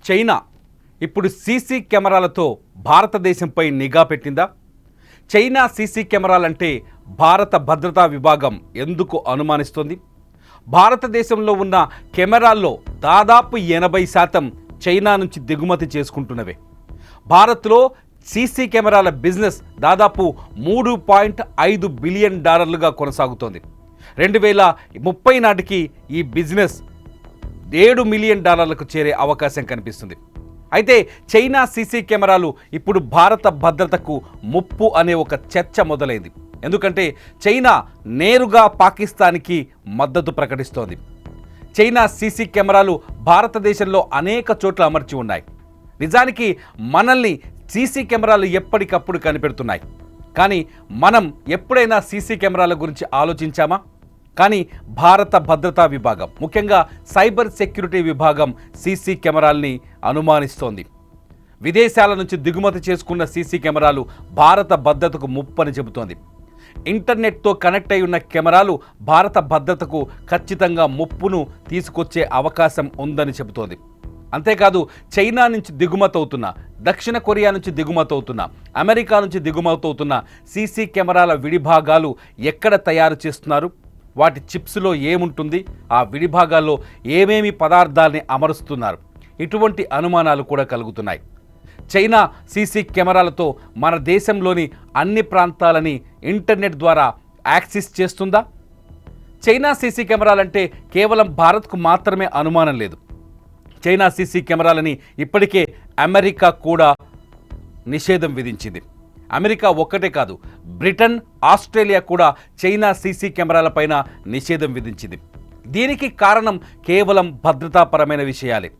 China ఇప్పుడు CC కెమెరాలతో భారతదేశంపై నిఘా పెట్టిందా? చైనా సీసీ కెమెరాలంటే భారత భద్రతా విభాగం ఎందుకు అనుమానిస్తోంది? భారతదేశంలో ఉన్న కెమెరాల్లో దాదాపు 80% చైనా నుంచి దిగుమతి చేసుకుంటున్నవే. భారత్లో సీసీ కెమెరాల బిజినెస్ దాదాపు $3.5 బిలియన్ కొనసాగుతోంది. 2030 నాటికి ఈ బిజినెస్ $7 మిలియన్ చేరే అవకాశం కనిపిస్తుంది. అయితే చైనా సీసీ కెమెరాలు ఇప్పుడు భారత భద్రతకు ముప్పు అనే ఒక చర్చ మొదలైంది. ఎందుకంటే చైనా నేరుగా పాకిస్తాన్కి మద్దతు ప్రకటిస్తోంది. చైనా సీసీ కెమెరాలు భారతదేశంలో అనేక చోట్ల అమర్చి ఉన్నాయి. నిజానికి మనల్ని సీసీ కెమెరాలు ఎప్పటికప్పుడు కనిపెడుతున్నాయి. కానీ మనం ఎప్పుడైనా సీసీ కెమెరాల గురించి ఆలోచించామా? కానీ భారత భద్రతా విభాగం, ముఖ్యంగా సైబర్ సెక్యూరిటీ విభాగం సీసీ కెమెరాల్ని అనుమానిస్తోంది. విదేశాల నుంచి దిగుమతి చేసుకున్న సీసీ కెమెరాలు భారత భద్రతకు ముప్పని చెబుతోంది. ఇంటర్నెట్తో కనెక్ట్ అయి ఉన్న కెమెరాలు భారత భద్రతకు ఖచ్చితంగా ముప్పును తీసుకొచ్చే అవకాశం ఉందని చెబుతోంది. అంతేకాదు చైనా నుంచి దిగుమతవుతున్న, దక్షిణ కొరియా నుంచి దిగుమతవుతున్న, అమెరికా నుంచి దిగుమతవుతున్న సీసీ కెమెరాల విడిభాగాలు ఎక్కడ తయారు చేస్తున్నారు, వాటి చిప్స్లో ఏముంటుంది, ఆ విడిభాగాల్లో ఏమేమి పదార్థాలని అమరుస్తున్నారు, ఇటువంటి అనుమానాలు కూడా కలుగుతున్నాయి. చైనా సీసీ కెమెరాలతో మన దేశంలోని అన్ని ప్రాంతాలని ఇంటర్నెట్ ద్వారా యాక్సెస్ చేస్తుందా? చైనా సీసీ కెమెరాలంటే కేవలం భారత్కు మాత్రమే అనుమానం లేదు. చైనా సీసీ కెమెరాలని ఇప్పటికే అమెరికా కూడా నిషేధం విధించింది. అమెరికా ఒక్కటే కాదు, బ్రిటన్, ఆస్ట్రేలియా కూడా చైనా సీసీ కెమెరాలపైన నిషేధం విధించింది. దీనికి కారణం కేవలం భద్రతాపరమైన విషయాలే.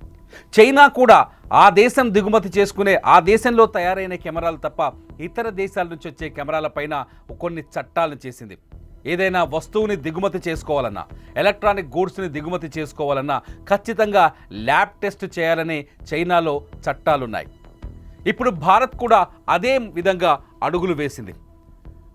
చైనా కూడా ఆ దేశం దిగుమతి చేసుకునే, ఆ దేశంలో తయారైన కెమెరాలు తప్ప ఇతర దేశాల నుంచి వచ్చే కెమెరాలపైన కొన్ని చట్టాలను చేసింది. ఏదైనా వస్తువుని దిగుమతి చేసుకోవాలన్నా, ఎలక్ట్రానిక్ గూడ్స్ని దిగుమతి చేసుకోవాలన్నా ఖచ్చితంగా ల్యాబ్ టెస్ట్ చేయాలనే చైనాలో చట్టాలున్నాయి. ఇప్పుడు భారత్ కూడా అదే విధంగా అడుగులు వేసింది.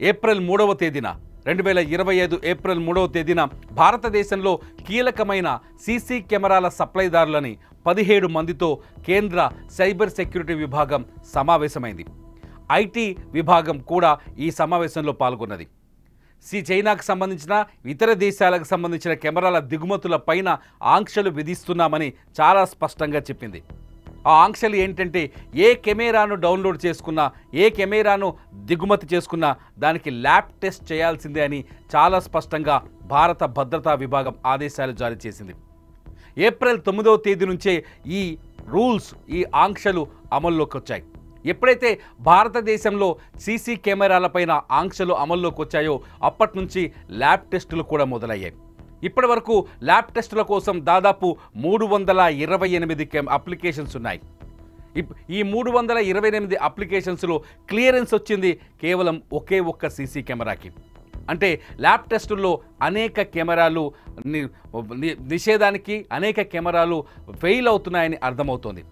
ఏప్రిల్ 3వ తేదీన 2025 ఏప్రిల్ 3వ తేదీన భారతదేశంలో కీలకమైన సీసీ కెమెరాల సప్లైదారులని 17 మందితో కేంద్ర సైబర్ సెక్యూరిటీ విభాగం సమావేశమైంది. ఐటీ విభాగం కూడా ఈ సమావేశంలో పాల్గొన్నది. చైనాకు సంబంధించిన ఇతర దేశాలకు సంబంధించిన కెమెరాల దిగుమతుల పైన ఆంక్షలు విధిస్తున్నామని చాలా స్పష్టంగా చెప్పింది. ఆ ఆంక్షలు ఏంటంటే ఏ కెమెరాను డౌన్లోడ్ చేసుకున్నా, ఏ కెమెరాను దిగుమతి చేసుకున్నా దానికి ల్యాబ్ టెస్ట్ చేయాల్సిందే అని చాలా స్పష్టంగా భారత భద్రతా విభాగం ఆదేశాలు జారీ చేసింది. ఏప్రిల్ 9వ తేదీ నుంచే ఈ రూల్స్, ఈ ఆంక్షలు అమల్లోకి వచ్చాయి. ఎప్పుడైతే భారతదేశంలో సీసీ కెమెరాలపైన ఆంక్షలు అమల్లోకి వచ్చాయో అప్పటి నుంచి ల్యాబ్ టెస్టులు కూడా మొదలయ్యాయి. ఇప్పటి వరకు ల్యాబ్ టెస్టుల కోసం దాదాపు 328 అప్లికేషన్స్ ఉన్నాయి. ఈ 328 అప్లికేషన్స్లో క్లియరెన్స్ వచ్చింది కేవలం ఒకే ఒక్క సీసీ కెమెరాకి. అంటే ల్యాబ్ టెస్టుల్లో అనేక కెమెరాలు నిషేధానికి, అనేక కెమెరాలు ఫెయిల్ అవుతున్నాయని అర్థమవుతోంది.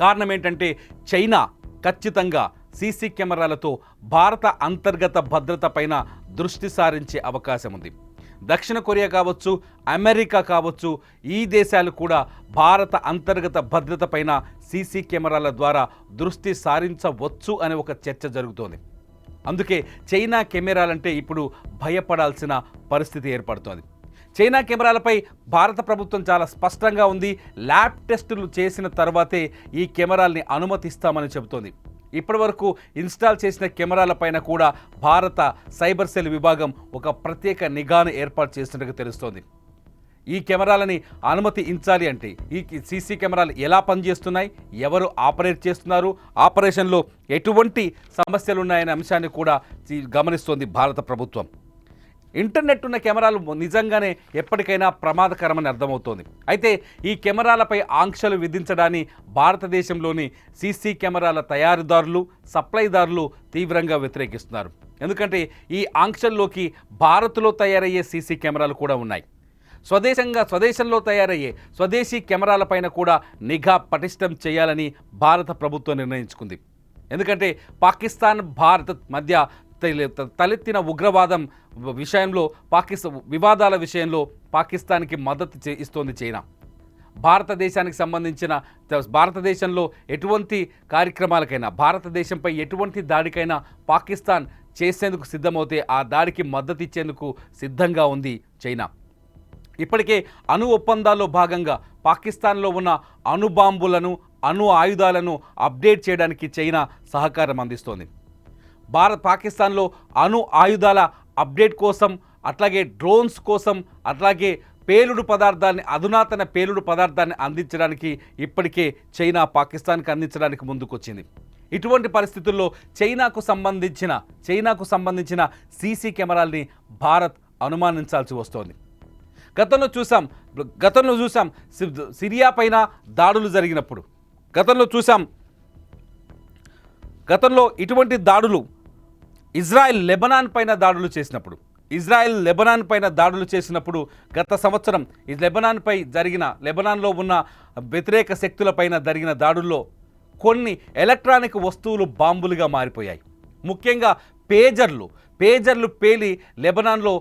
కారణం ఏంటంటే చైనా ఖచ్చితంగా సీసీ కెమెరాలతో భారత అంతర్గత భద్రత పైన దృష్టి సారించే అవకాశం ఉంది. దక్షిణ కొరియా కావచ్చు, అమెరికా కావచ్చు, ఈ దేశాలు కూడా భారత అంతర్గత భద్రత పైన సీసీ కెమెరాల ద్వారా దృష్టి సారించవచ్చు అనే ఒక చర్చ జరుగుతోంది. అందుకే చైనా కెమెరాలంటే ఇప్పుడు భయపడాల్సిన పరిస్థితి ఏర్పడుతోంది. చైనా కెమెరాలపై భారత ప్రభుత్వం చాలా స్పష్టంగా ఉంది. ల్యాబ్ టెస్టులు చేసిన తర్వాతే ఈ కెమెరాల్ని అనుమతిస్తామని చెబుతోంది. ఇప్పటి వరకు ఇన్స్టాల్ చేసిన కెమెరాలపైన కూడా భారత సైబర్ సెల్ విభాగం ఒక ప్రత్యేక నిఘాను ఏర్పాటు చేసినట్టుగా తెలుస్తోంది. ఈ కెమెరాలని అనుమతించాలి అంటే ఈ సీసీ కెమెరాలు ఎలా పనిచేస్తున్నాయి, ఎవరు ఆపరేట్ చేస్తున్నారు, ఆపరేషన్లో ఎటువంటి సమస్యలు ఉన్నాయనే అంశాన్ని కూడా గమనిస్తోంది భారత ప్రభుత్వం. ఇంటర్నెట్ ఉన్న కెమెరాలు నిజంగానే ఎప్పటికైనా ప్రమాదకరమని అర్థమవుతోంది. అయితే ఈ కెమెరాలపై ఆంక్షలు విధించడాన్ని భారతదేశంలోని సీసీ కెమెరాల తయారీదారులు, సప్లైదారులు తీవ్రంగా వ్యతిరేకిస్తున్నారు. ఎందుకంటే ఈ ఆంక్షల్లోకి భారత్లో తయారయ్యే సీసీ కెమెరాలు కూడా ఉన్నాయి. స్వదేశంలో తయారయ్యే స్వదేశీ కెమెరాలపైన కూడా నిఘా పటిష్టం చేయాలని భారత ప్రభుత్వం నిర్ణయించుకుంది. ఎందుకంటే పాకిస్తాన్, భారత్ మధ్య తలెత్తిన ఉగ్రవాదం విషయంలో, వివాదాల విషయంలో పాకిస్తాన్కి మద్దతు ఇస్తోంది చైనా. భారతదేశానికి సంబంధించిన భారతదేశంలో ఎటువంటి కార్యక్రమాలకైనా భారతదేశంపై ఎటువంటి దాడికైనా పాకిస్తాన్ చేసేందుకు సిద్ధమవుతే ఆ దాడికి మద్దతు ఇచ్చేందుకు సిద్ధంగా ఉంది చైనా. ఇప్పటికే అణు ఒప్పందాల్లో భాగంగా పాకిస్తాన్లో ఉన్న అణుబాంబులను అణు ఆయుధాలను అప్డేట్ చేయడానికి చైనా సహకారం అందిస్తోంది. పాకిస్తాన్లో అణు ఆయుధాల అప్డేట్ కోసం, అట్లాగే డ్రోన్స్ కోసం, అట్లాగే అధునాతన పేలుడు పదార్థాన్ని అందించడానికి ఇప్పటికే చైనా పాకిస్తాన్కి అందించడానికి ముందుకొచ్చింది. ఇటువంటి పరిస్థితుల్లో చైనాకు సంబంధించిన సీసీ కెమెరాల్ని భారత్ అనుమానించాల్సి వస్తోంది. గతంలో చూసాం సిరియా పైన దాడులు జరిగినప్పుడు, గతంలో ఇటువంటి దాడులు ఇజ్రాయెల్ లెబనాన్ పైన దాడులు చేసినప్పుడు గత సంవత్సరం ఈ లెబనాన్లో ఉన్న వ్యతిరేక శక్తులపైన జరిగిన దాడుల్లో కొన్ని ఎలక్ట్రానిక్ వస్తువులు బాంబులుగా మారిపోయాయి. ముఖ్యంగా పేజర్లు పేలి లెబనాన్లో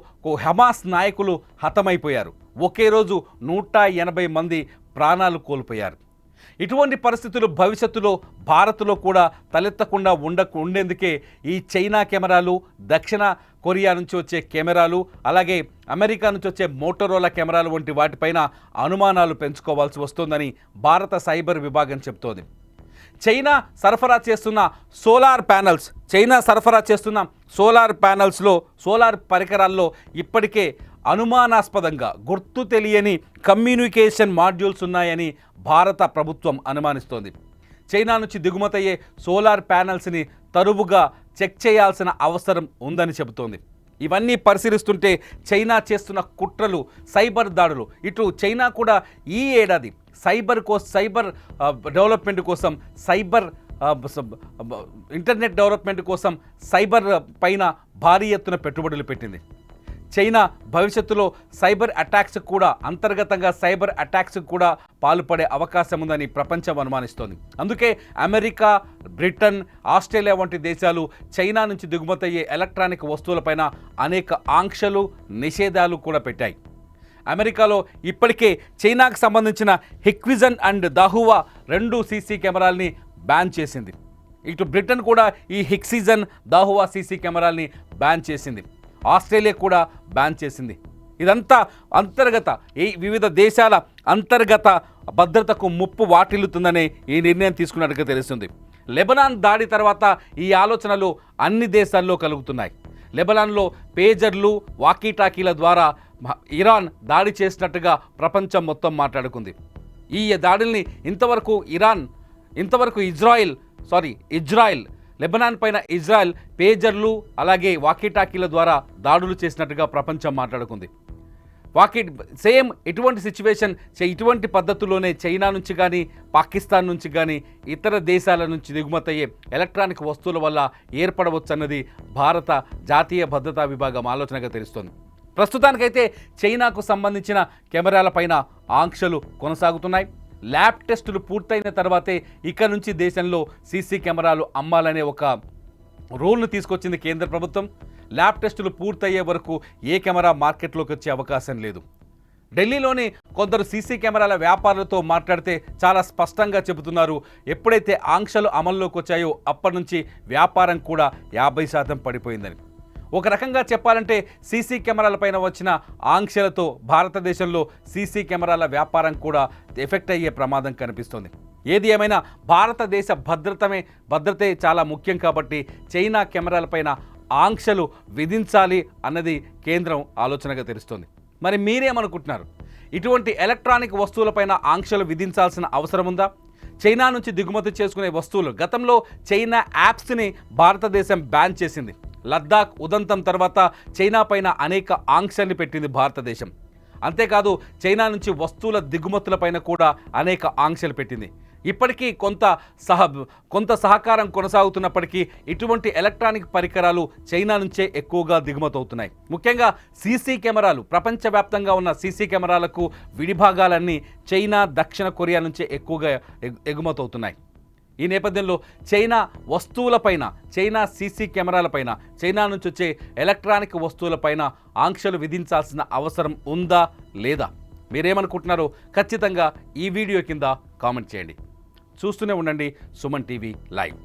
హమాస్ నాయకులు హతమైపోయారు. ఒకే రోజు 180 మంది ప్రాణాలు కోల్పోయారు. ఇటువంటి పరిస్థితులు భవిష్యత్తులో భారత్లో కూడా తలెత్తకుండా ఉండేందుకే ఈ చైనా కెమెరాలు, దక్షిణ కొరియా నుంచి వచ్చే కెమెరాలు, అలాగే అమెరికా నుంచి వచ్చే మోటరోలా కెమెరాలు వంటి వాటిపైన అనుమానాలు పెంచుకోవాల్సి వస్తోందని భారత సైబర్ విభాగం చెబుతోంది. చైనా సరఫరా చేస్తున్న సోలార్ ప్యానల్స్లో, సోలార్ పరికరాల్లో ఇప్పటికే అనుమానాస్పదంగా గుర్తు తెలియని కమ్యూనికేషన్ మాడ్యూల్స్ ఉన్నాయని భారత ప్రభుత్వం అనుమానిస్తోంది. చైనా నుంచి దిగుమతయ్యే సోలార్ ప్యానల్స్ని తరువుగా చెక్ చేయాల్సిన అవసరం ఉందని చెబుతోంది. ఇవన్నీ పరిశీలిస్తుంటే చైనా చేస్తున్న కుట్రలు, సైబర్ దాడులు, ఇటు చైనా కూడా ఈ ఏడాది సైబర్ డెవలప్మెంట్ కోసం, ఇంటర్నెట్ డెవలప్మెంట్ కోసం సైబర్ పైన భారీ ఎత్తున పెట్టుబడులు పెట్టింది. చైనా భవిష్యత్తులో అంతర్గతంగా సైబర్ అటాక్స్ కూడా పాల్పడే అవకాశం ఉందని ప్రపంచం అనుమానిస్తోంది. అందుకే అమెరికా, బ్రిటన్, ఆస్ట్రేలియా వంటి దేశాలు చైనా నుంచి దిగుమతయ్యే ఎలక్ట్రానిక్ వస్తువులపైన అనేక ఆంక్షలు, నిషేధాలు కూడా పెట్టాయి. అమెరికాలో ఇప్పటికే చైనాకు సంబంధించిన హిక్విజన్ అండ్ దాహువా 2 సీసీ కెమెరాల్ని బ్యాన్ చేసింది. ఇటు బ్రిటన్ కూడా ఈ హిక్సిజన్, దాహువా సీసీ కెమెరాల్ని బ్యాన్ చేసింది. ఆస్ట్రేలియా కూడా బ్యాన్ చేసింది. ఇదంతా వివిధ దేశాల అంతర్గత భద్రతకు ముప్పు వాటిల్లుతుందనే ఈ నిర్ణయం తీసుకున్నట్టుగా తెలుస్తుంది. లెబనాన్ దాడి తర్వాత ఈ ఆలోచనలు అన్ని దేశాల్లో కలుగుతున్నాయి. లెబనాన్లో పేజర్లు, వాకీటాకీల ద్వారా ఇరాన్ దాడి చేసినట్టుగా ప్రపంచం మొత్తం మాట్లాడుకుంది. ఈ దాడుల్ని ఇంతవరకు ఇజ్రాయిల్ లెబనాన్ పైన పేజర్లు అలాగే వాకీటాకీల ద్వారా దాడులు చేసినట్టుగా ప్రపంచం మాట్లాడుకుంది. ఇటువంటి సిచ్యువేషన్, ఇటువంటి పద్ధతుల్లోనే చైనా నుంచి కానీ, పాకిస్తాన్ నుంచి కానీ, ఇతర దేశాల నుంచి దిగుమతయ్యే ఎలక్ట్రానిక్ వస్తువుల వల్ల ఏర్పడవచ్చన్నది భారత జాతీయ భద్రతా విభాగం ఆలోచనగా తెలుస్తోంది. ప్రస్తుతానికైతే చైనాకు సంబంధించిన కెమెరాలపైన ఆంక్షలు కొనసాగుతున్నాయి. ల్యాబ్ టెస్టులు పూర్తయిన తర్వాతే ఇక నుంచి దేశంలో సీసీ కెమెరాలు అమ్మాలనే ఒక రూల్ను తీసుకొచ్చింది కేంద్ర ప్రభుత్వం. ల్యాబ్ టెస్టులు పూర్తయ్యే వరకు ఏ కెమెరా మార్కెట్లోకి వచ్చే అవకాశం లేదు. ఢిల్లీలోని కొందరు సీసీ కెమెరాల వ్యాపారులతో మాట్లాడితే చాలా స్పష్టంగా చెబుతున్నారు, ఎప్పుడైతే ఆంక్షలు అమల్లోకి వచ్చాయో అప్పటి నుంచి వ్యాపారం కూడా 50% పడిపోయిందని. ఒక రకంగా చెప్పాలంటే సీసీ కెమెరాలపైన వచ్చిన ఆంక్షలతో భారతదేశంలో సీసీ కెమెరాల వ్యాపారం కూడా ఎఫెక్ట్ అయ్యే ప్రమాదం కనిపిస్తోంది. ఏది ఏమైనా భారతదేశ భద్రతే చాలా ముఖ్యం కాబట్టి చైనా కెమెరాలపైన ఆంక్షలు విధించాలి అన్నది కేంద్రం ఆలోచనగా తెలుస్తోంది. మరి మీరేమనుకుంటున్నారు? ఇటువంటి ఎలక్ట్రానిక్ వస్తువులపైన ఆంక్షలు విధించాల్సిన అవసరం ఉందా? చైనా నుంచి దిగుమతి చేసుకునే వస్తువులు, గతంలో చైనా యాప్స్ని భారతదేశం బ్యాన్ చేసింది. లద్దాఖ్ ఉదంతం తర్వాత చైనా పైన అనేక ఆంక్షల్ని పెట్టింది భారతదేశం. అంతేకాదు చైనా నుంచి వస్తువుల దిగుమతులపైన కూడా అనేక ఆంక్షలు పెట్టింది. ఇప్పటికీ కొంత సహకారం కొనసాగుతున్నప్పటికీ ఇటువంటి ఎలక్ట్రానిక్ పరికరాలు చైనా నుంచే ఎక్కువగా దిగుమతవుతున్నాయి. ముఖ్యంగా సీసీ కెమెరాలు, ప్రపంచవ్యాప్తంగా ఉన్న సీసీ కెమెరాలకు విడిభాగాలన్నీ చైనా, దక్షిణ కొరియా నుంచే ఎక్కువగా ఎగుమతవుతున్నాయి. ఈ నేపథ్యంలో చైనా సీసీ కెమెరాలపైన, చైనా నుంచి వచ్చే ఎలక్ట్రానిక్ వస్తువులపైన ఆంక్షలు విధించాల్సిన అవసరం ఉందా లేదా? మీరేమనుకుంటున్నారో ఖచ్చితంగా ఈ వీడియో కింద కామెంట్ చేయండి. చూస్తూనే ఉండండి సుమన్ టీవీ లైవ్.